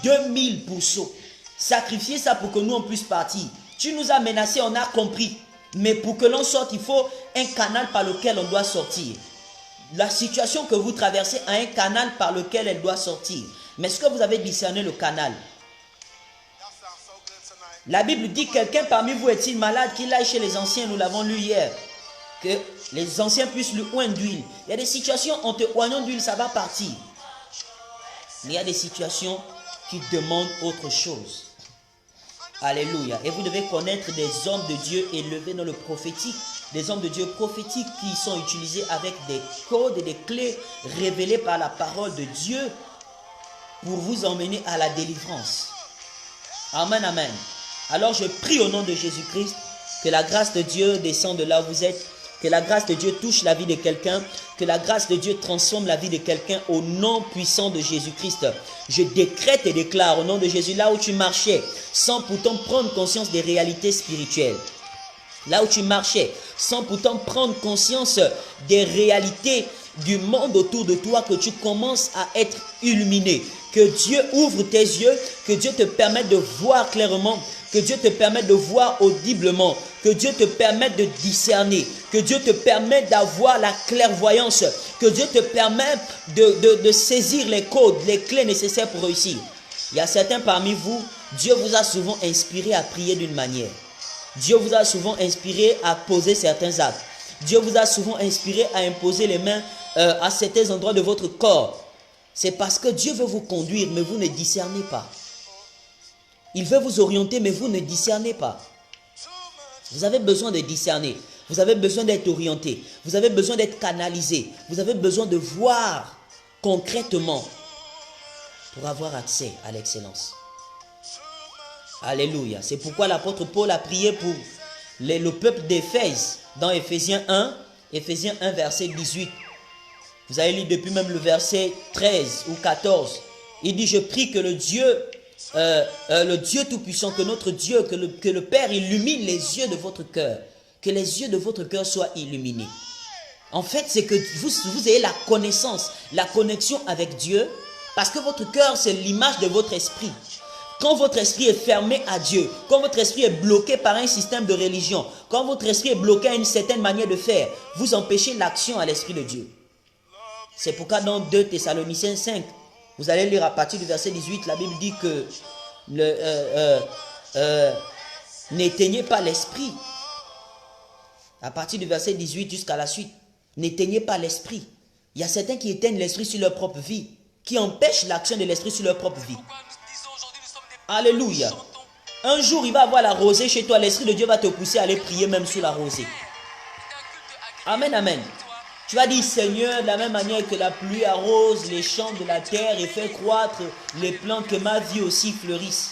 2000 pourceaux. Sacrifier ça pour que nous on puisse partir. Tu nous as menacés, on a compris. Mais pour que l'on sorte, il faut un canal par lequel on doit sortir. La situation que vous traversez a un canal par lequel elle doit sortir. Mais est-ce que vous avez discerné le canal? La Bible dit, quelqu'un parmi vous est-il malade, qu'il aille chez les anciens, nous l'avons lu hier. Que les anciens puissent lui oindre d'huile. Il y a des situations, on te oignant d'huile, ça va partir. Mais il y a des situations qui demandent autre chose. Alléluia. Et vous devez connaître des hommes de Dieu élevés dans le prophétique. Des hommes de Dieu prophétiques qui sont utilisés avec des codes et des clés révélées par la parole de Dieu pour vous emmener à la délivrance. Amen, amen. Alors je prie au nom de Jésus-Christ que la grâce de Dieu descende de là où vous êtes, que la grâce de Dieu touche la vie de quelqu'un, que la grâce de Dieu transforme la vie de quelqu'un au nom puissant de Jésus-Christ. Je décrète et déclare au nom de Jésus, là où tu marchais, sans pourtant prendre conscience des réalités spirituelles. Là où tu marchais, sans pourtant prendre conscience des réalités du monde autour de toi, que tu commences à être illuminé. Que Dieu ouvre tes yeux, que Dieu te permette de voir clairement, que Dieu te permette de voir audiblement, que Dieu te permette de discerner, que Dieu te permette d'avoir la clairvoyance, que Dieu te permette de saisir les codes, les clés nécessaires pour réussir. Il y a certains parmi vous, Dieu vous a souvent inspiré à prier d'une manière. Dieu vous a souvent inspiré à poser certains actes. Dieu vous a souvent inspiré à imposer les mains à certains endroits de votre corps. C'est parce que Dieu veut vous conduire, mais vous ne discernez pas. Il veut vous orienter, mais vous ne discernez pas. Vous avez besoin de discerner. Vous avez besoin d'être orienté. Vous avez besoin d'être canalisé. Vous avez besoin de voir concrètement pour avoir accès à l'excellence. Alléluia. C'est pourquoi l'apôtre Paul a prié pour le peuple d'Éphèse dans Éphésiens 1 verset 18. Vous avez lu depuis même le verset 13 ou 14. Il dit, je prie que le Dieu Tout-Puissant, que notre Dieu, que le Père illumine les yeux de votre cœur. Que les yeux de votre cœur soient illuminés. En fait, c'est que vous ayez la connaissance, la connexion avec Dieu. Parce que votre cœur, c'est l'image de votre esprit. Quand votre esprit est fermé à Dieu, quand votre esprit est bloqué par un système de religion, quand votre esprit est bloqué à une certaine manière de faire, vous empêchez l'action à l'esprit de Dieu. C'est pourquoi dans 2 Thessaloniciens 5, vous allez lire à partir du verset 18, la Bible dit que n'éteignez pas l'esprit. À partir du verset 18 jusqu'à la suite, n'éteignez pas l'esprit. Il y a certains qui éteignent l'esprit sur leur propre vie, qui empêchent l'action de l'esprit sur leur propre vie. Alléluia. Un jour, il va avoir la rosée chez toi. L'Esprit de Dieu va te pousser à aller prier même sous la rosée. Amen, amen. Tu vas dire, Seigneur, de la même manière que la pluie arrose les champs de la terre et fait croître les plantes, que ma vie aussi fleurisse.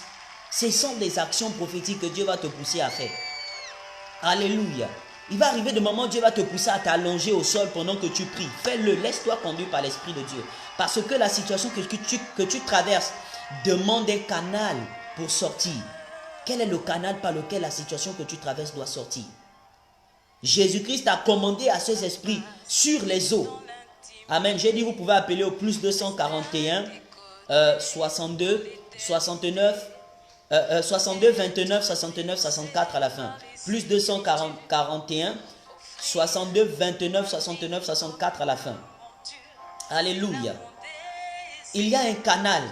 Ce sont des actions prophétiques que Dieu va te pousser à faire. Alléluia. Il va arriver des moments où Dieu va te pousser à t'allonger au sol pendant que tu pries. Fais-le, laisse-toi conduire par l'Esprit de Dieu. Parce que la situation que tu traverses demande un canal pour sortir. Quel est le canal par lequel la situation que tu traverses doit sortir? Jésus-Christ a commandé à ses esprits sur les eaux. Amen. J'ai dit, vous pouvez appeler au plus 241 62 69 62 29 69 64 à la fin. Plus 241 62 29 69 64 à la fin. Alléluia. Il y a un canal.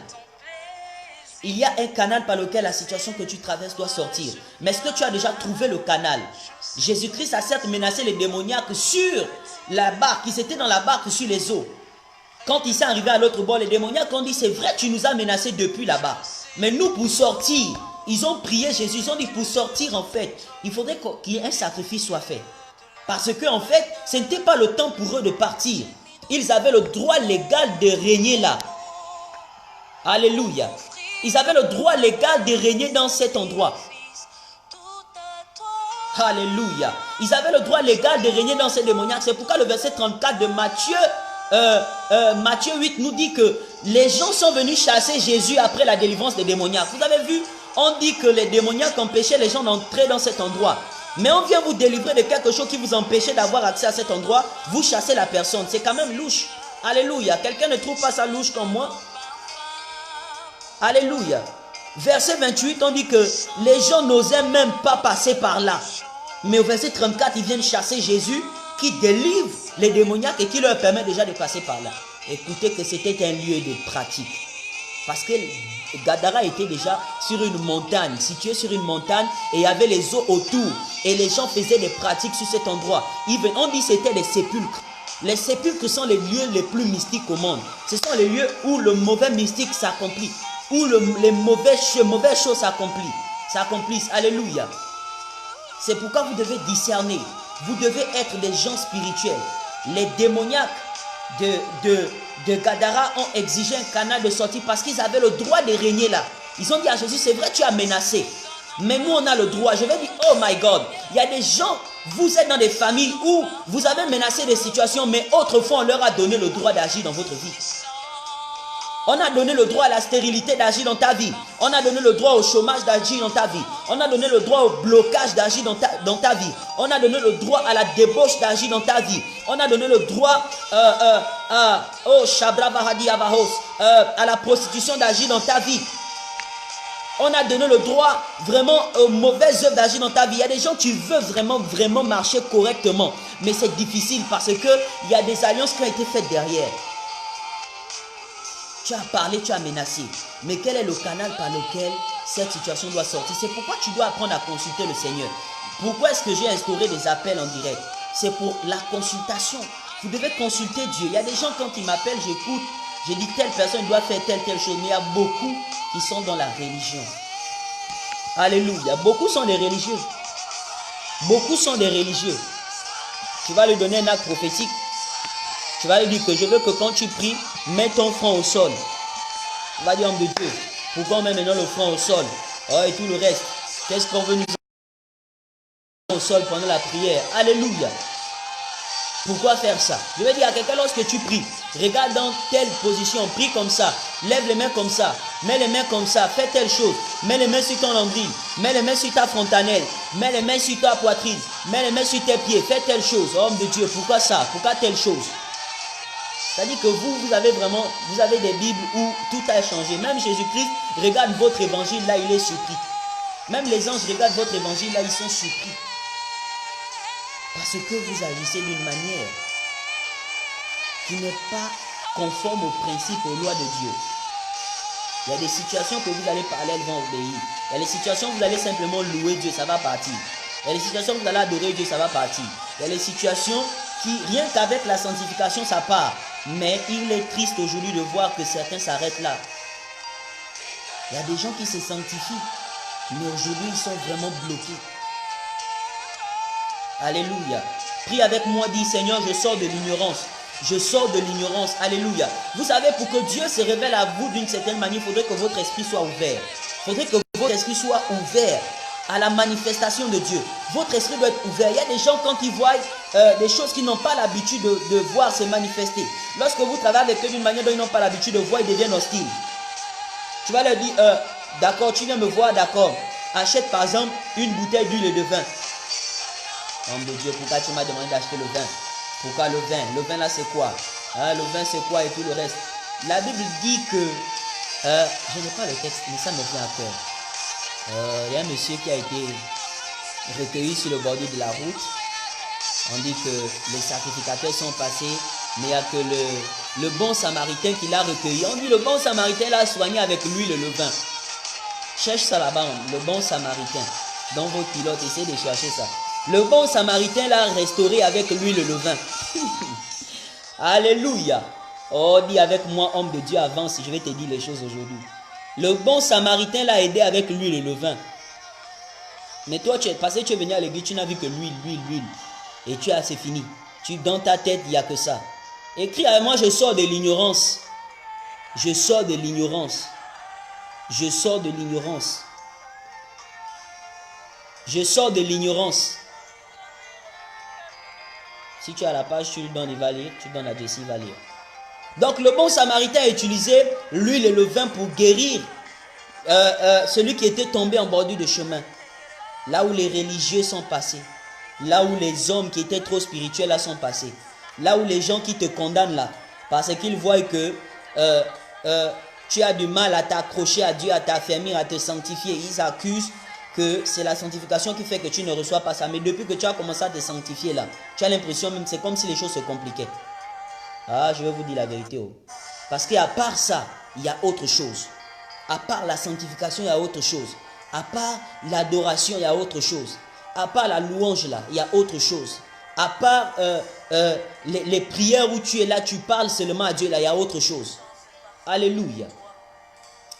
Il y a un canal par lequel la situation que tu traverses doit sortir. Mais est-ce que tu as déjà trouvé le canal? Jésus-Christ a certes menacé les démoniaques sur la barque. Ils étaient dans la barque sur les eaux. Quand il s'est arrivé à l'autre bord, les démoniaques ont dit, c'est vrai, tu nous as menacés depuis là-bas. Mais nous, pour sortir, ils ont prié Jésus. Ils ont dit, pour sortir, en fait, il faudrait qu'il y ait un sacrifice soit fait. Parce que, en fait, ce n'était pas le temps pour eux de partir. Ils avaient le droit légal de régner là. Alléluia. Ils avaient le droit légal de régner dans cet endroit. Alléluia. Ils avaient le droit légal de régner dans ces démoniaques. C'est pourquoi le verset 34 de Matthieu 8 nous dit que les gens sont venus chasser Jésus après la délivrance des démoniaques. Vous avez vu, on dit que les démoniaques empêchaient les gens d'entrer dans cet endroit. Mais on vient vous délivrer de quelque chose qui vous empêchait d'avoir accès à cet endroit. Vous chassez la personne. C'est quand même louche. Alléluia. Quelqu'un ne trouve pas ça louche comme moi? Alléluia. Verset 28, on dit que les gens n'osaient même pas passer par là. Mais au verset 34, ils viennent chasser Jésus qui délivre les démoniaques et qui leur permet déjà de passer par là. Écoutez que c'était un lieu de pratique. Parce que Gadara était déjà sur une montagne, situé sur une montagne, et il y avait les eaux autour. Et les gens faisaient des pratiques sur cet endroit. On dit que c'était des sépulcres. Les sépulcres sont les lieux les plus mystiques au monde. Ce sont les lieux où le mauvais mystique s'accomplit. Où les mauvaises choses s'accomplissent. Alléluia. C'est pourquoi vous devez discerner. Vous devez être des gens spirituels. Les démoniaques de Gadara ont exigé un canal de sortie parce qu'ils avaient le droit de régner là. Ils ont dit à Jésus, c'est vrai, tu as menacé. Mais nous, on a le droit. Je vais dire, oh my God. Il y a des gens, vous êtes dans des familles où vous avez menacé des situations, mais autrefois, on leur a donné le droit d'agir dans votre vie. On a donné le droit à la stérilité d'agir dans ta vie. On a donné le droit au chômage d'agir dans ta vie. On a donné le droit au blocage d'agir dans ta vie. On a donné le droit à la débauche d'agir dans ta vie. On a donné le droit à la prostitution d'agir dans ta vie. On a donné le droit vraiment aux mauvaises œuvres d'agir dans ta vie. Il y a des gens qui veulent vraiment marcher correctement. Mais c'est difficile parce qu'il y a des alliances qui ont été faites derrière. Tu as parlé, tu as menacé. Mais quel est le canal par lequel cette situation doit sortir? C'est pourquoi tu dois apprendre à consulter le Seigneur. Pourquoi est-ce que j'ai instauré des appels en direct? C'est pour la consultation. Vous devez consulter Dieu. Il y a des gens, quand ils m'appellent, j'écoute. Je dis telle personne doit faire telle chose. Mais il y a beaucoup qui sont dans la religion. Alléluia. Beaucoup sont des religieux. Beaucoup sont des religieux. Tu vas lui donner un acte prophétique. Tu vas lui dire que je veux que quand tu pries, mets ton front au sol. Tu vas dire, homme de Dieu, pourquoi on met maintenant le front au sol? Oh, et tout le reste. Qu'est-ce qu'on veut nous mettre au sol pendant la prière? Alléluia. Pourquoi faire ça? Je vais dire à quelqu'un, lorsque tu pries, regarde dans telle position, prie comme ça, lève les mains comme ça, mets les mains comme ça, fais telle chose, mets les mains sur ton nombril, mets les mains sur ta fontanelle, mets les mains sur ta poitrine, mets les mains sur tes pieds, fais telle chose. Oh, homme de Dieu, pourquoi ça? Pourquoi telle chose? C'est-à-dire que vous avez des Bibles où tout a changé. Même Jésus-Christ regarde votre évangile, là il est surpris. Même les anges regardent votre évangile, là ils sont surpris. Parce que vous agissez d'une manière qui n'est pas conforme aux principes, aux lois de Dieu. Il y a des situations que vous allez parler, elles vont obéir. Il y a des situations où vous allez simplement louer Dieu, ça va partir. Il y a des situations où vous allez adorer Dieu, ça va partir. Il y a des situations qui, rien qu'avec la sanctification, ça part. Mais il est triste aujourd'hui de voir que certains s'arrêtent là. Il y a des gens qui se sanctifient. Mais aujourd'hui, ils sont vraiment bloqués. Alléluia. Prie avec moi, dis Seigneur, je sors de l'ignorance. Je sors de l'ignorance. Alléluia. Vous savez, pour que Dieu se révèle à vous d'une certaine manière, il faudrait que votre esprit soit ouvert. Il faudrait que votre esprit soit ouvert à la manifestation de Dieu. Votre esprit doit être ouvert. Il y a des gens, quand ils voient des choses qu'ils n'ont pas l'habitude de voir se manifester. Lorsque vous travaillez avec eux d'une manière dont ils n'ont pas l'habitude de voir, ils deviennent hostiles. Tu vas leur dire, d'accord, tu viens me voir, d'accord. Achète par exemple une bouteille d'huile et de vin. Homme de Dieu, pourquoi tu m'as demandé d'acheter le vin? Pourquoi le vin? Le vin là c'est quoi? Le vin c'est quoi et tout le reste? La Bible dit que, je n'ai pas le texte, mais ça me vient à cœur. Il y a un monsieur qui a été recueilli sur le bordure de la route. On dit que les sacrificateurs sont passés, mais il n'y a que le bon samaritain qui l'a recueilli. On dit le bon samaritain l'a soigné avec l'huile et le vin. Cherche ça là-bas, le bon samaritain. Dans vos pilotes, essayez de chercher ça. Le bon samaritain l'a restauré avec l'huile et le vin. Alléluia. Oh, dis avec moi, homme de Dieu, avance, je vais te dire les choses aujourd'hui. Le bon samaritain l'a aidé avec l'huile et le vin. Mais toi, parce que tu es venu à l'église, tu n'as vu que l'huile. Et tu as, c'est fini. Dans ta tête, il n'y a que ça. Écris avec moi, je sors de l'ignorance. Je sors de l'ignorance. Je sors de l'ignorance. Je sors de l'ignorance. Si tu as la page, tu lui donnes, il va lire. Tu donnes à Jessie, il va lire. Donc le bon samaritain a utilisé l'huile et le vin pour guérir celui qui était tombé en bordure de chemin. Là où les religieux sont passés. Là où les hommes qui étaient trop spirituels là sont passés. Là où les gens qui te condamnent là. Parce qu'ils voient que tu as du mal à t'accrocher à Dieu, à t'affermir, à te sanctifier. Ils accusent que c'est la sanctification qui fait que tu ne reçois pas ça. Mais depuis que tu as commencé à te sanctifier là, tu as l'impression même c'est comme si les choses se compliquaient. Ah, je vais vous dire la vérité. Oh. Parce qu'à part ça, il y a autre chose. À part la sanctification, il y a autre chose. À part l'adoration, il y a autre chose. À part la louange là, il y a autre chose. À part les prières où tu es là, tu parles seulement à Dieu là, il y a autre chose. Alléluia.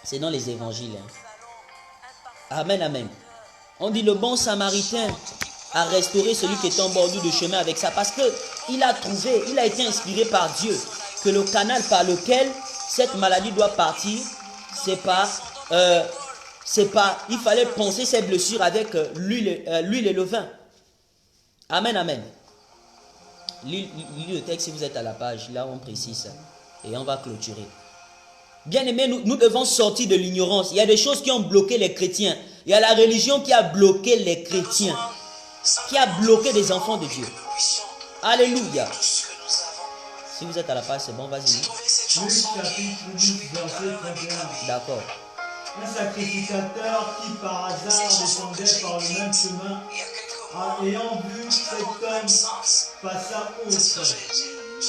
C'est dans les évangiles. Hein. Amen, amen. On dit le bon samaritain a restauré celui qui était en bordure de chemin avec ça. Parce qu'il a trouvé, il a été inspiré par Dieu que le canal par lequel cette maladie doit partir, c'est pas, il fallait poncer ses blessures avec l'huile et le vin. Amen, amen. Lis le texte si vous êtes à la page, là on précise et on va clôturer. Bien aimés, nous devons sortir de l'ignorance. Il y a des choses qui ont bloqué les chrétiens. Il y a la religion qui a bloqué les chrétiens, qui a bloqué des enfants de Dieu. Alléluia. Si vous êtes à la page, c'est bon, vas-y. Luc chapitre 10, verset 31. D'accord. Un sacrificateur qui par hasard descendait par le même chemin, ayant vu cet homme, passa outre.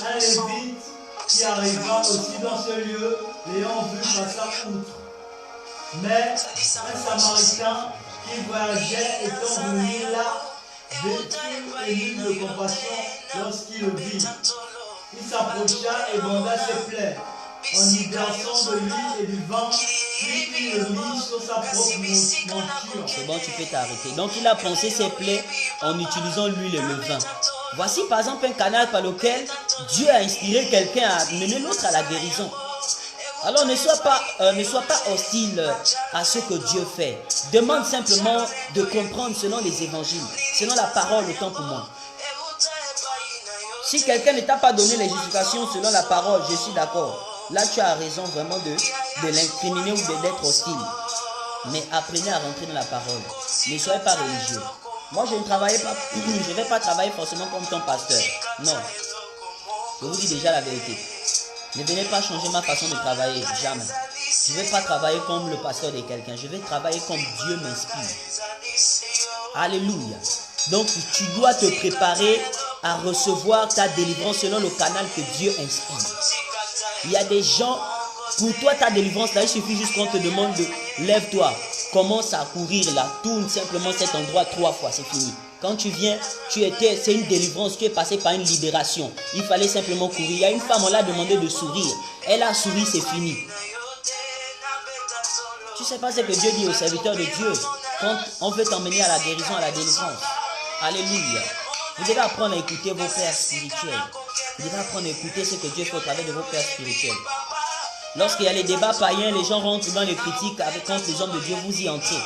Un lévite qui arriva aussi dans ce lieu, l'ayant vu, passa outre. Mais un samaritain qui voyageait étant venu là, vécu et ému de compassion lorsqu'il le vit. Il s'approcha et banda ses plaies, en y versant de l'huile et du vin, puis il le mit sur sa propre monture. C'est bon, tu peux t'arrêter. Donc il a poncé ses plaies en utilisant l'huile et le vin. Voici par exemple un canal par lequel Dieu a inspiré quelqu'un à mener l'autre à la guérison. Alors ne sois pas hostile à ce que Dieu fait. Demande simplement de comprendre selon les évangiles, selon la parole autant pour moi. Si quelqu'un ne t'a pas donné les justifications selon la parole, je suis d'accord. Là, tu as raison vraiment de l'incriminer ou d'être hostile. Mais apprenez à rentrer dans la parole. Ne soyez pas religieux. Moi, je ne vais pas travailler forcément comme ton pasteur. Non. Je vous dis déjà la vérité. Ne venez pas changer ma façon de travailler. Jamais. Je ne vais pas travailler comme le pasteur de quelqu'un. Je vais travailler comme Dieu m'inspire. Alléluia. Donc, tu dois te préparer à recevoir ta délivrance selon le canal que Dieu inspire. Il y a des gens, pour toi ta délivrance là, il suffit juste qu'on te demande de lève-toi, commence à courir là, tourne simplement cet endroit 3 fois, c'est fini. Quand tu viens, c'est une délivrance, tu es passé par une libération. Il fallait simplement courir. Il y a une femme, on l'a demandé de sourire. Elle a souri, c'est fini. Tu sais pas ce que Dieu dit aux serviteurs de Dieu. quand on veut t'emmener à la guérison, à la délivrance. Alléluia. Vous devez apprendre à écouter vos pères spirituels. Vous devez apprendre à écouter ce que Dieu fait au travers de vos pères spirituels. Lorsqu'il y a les débats païens, les gens rentrent dans les critiques contre les hommes de Dieu, vous y entrez.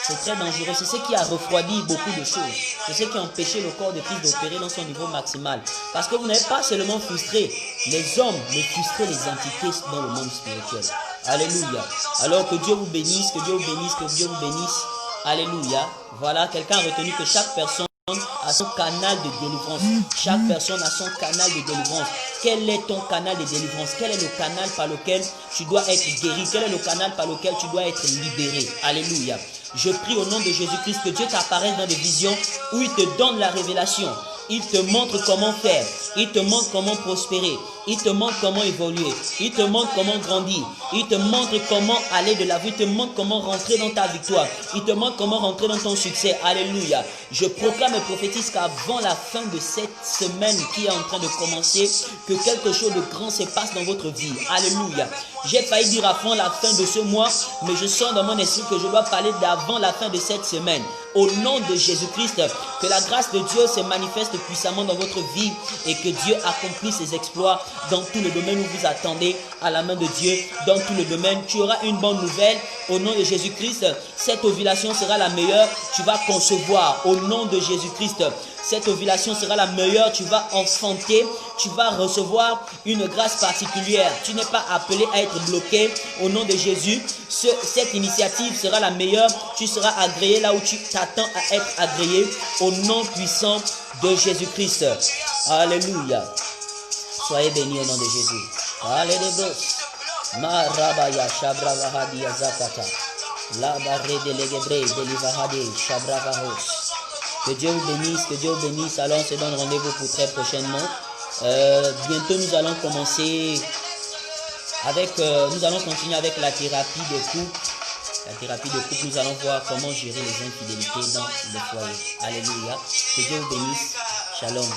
C'est très dangereux. C'est ce qui a refroidi beaucoup de choses. C'est ce qui a empêché le corps de Christ d'opérer dans son niveau maximal. Parce que vous n'avez pas seulement frustré les hommes, mais frustré les entités dans le monde spirituel. Alléluia. Alors que Dieu vous bénisse, que Dieu vous bénisse, que Dieu vous bénisse. Alléluia. Voilà, quelqu'un a retenu que chaque personne a son canal de délivrance. Chaque personne a son canal de délivrance. Quel est ton canal de délivrance? Quel est le canal par lequel tu dois être guéri? Quel est le canal par lequel tu dois être libéré? Alléluia. Je prie au nom de Jésus-Christ que Dieu t'apparaisse dans des visions où il te donne la révélation. Il te montre comment faire. Il te montre comment prospérer. Il te montre comment évoluer. Il te montre comment grandir. Il te montre comment aller de la vie. Il te montre comment rentrer dans ta victoire. Il te montre comment rentrer dans ton succès. Alléluia. Je proclame et prophétise qu'avant la fin de cette semaine qui est en train de commencer, que quelque chose de grand se passe dans votre vie. Alléluia. J'ai failli dire avant la fin de ce mois, mais je sens dans mon esprit que je dois parler d'avant la fin de cette semaine. Au nom de Jésus-Christ, que la grâce de Dieu se manifeste puissamment dans votre vie et que Dieu accomplisse ses exploits dans tout le domaine où vous attendez à la main de Dieu. Dans tout le domaine, tu auras une bonne nouvelle. Au nom de Jésus-Christ, cette ovulation sera la meilleure. Tu vas concevoir au nom de Jésus-Christ. Cette ovulation sera la meilleure. Tu vas enfanter. Tu vas recevoir une grâce particulière. Tu n'es pas appelé à être bloqué. Au nom de Jésus, cette initiative sera la meilleure. Tu seras agréé là où tu t'attends à être agréé. Au nom puissant de Jésus-Christ. Alléluia. Soyez bénis au nom de Jésus. Alléluia. Marabaya Shabravahadia Zakata. La barre de l'Egebre de l'Ivahade Shabravahos. Que Dieu vous bénisse, que Dieu vous bénisse. Alors on se donne rendez-vous pour très prochainement. Bientôt nous allons commencer avec, nous allons continuer avec la thérapie de couple. La thérapie de couple, nous allons voir comment gérer les infidélités dans le foyer. Alléluia. Que Dieu vous bénisse. Shalom.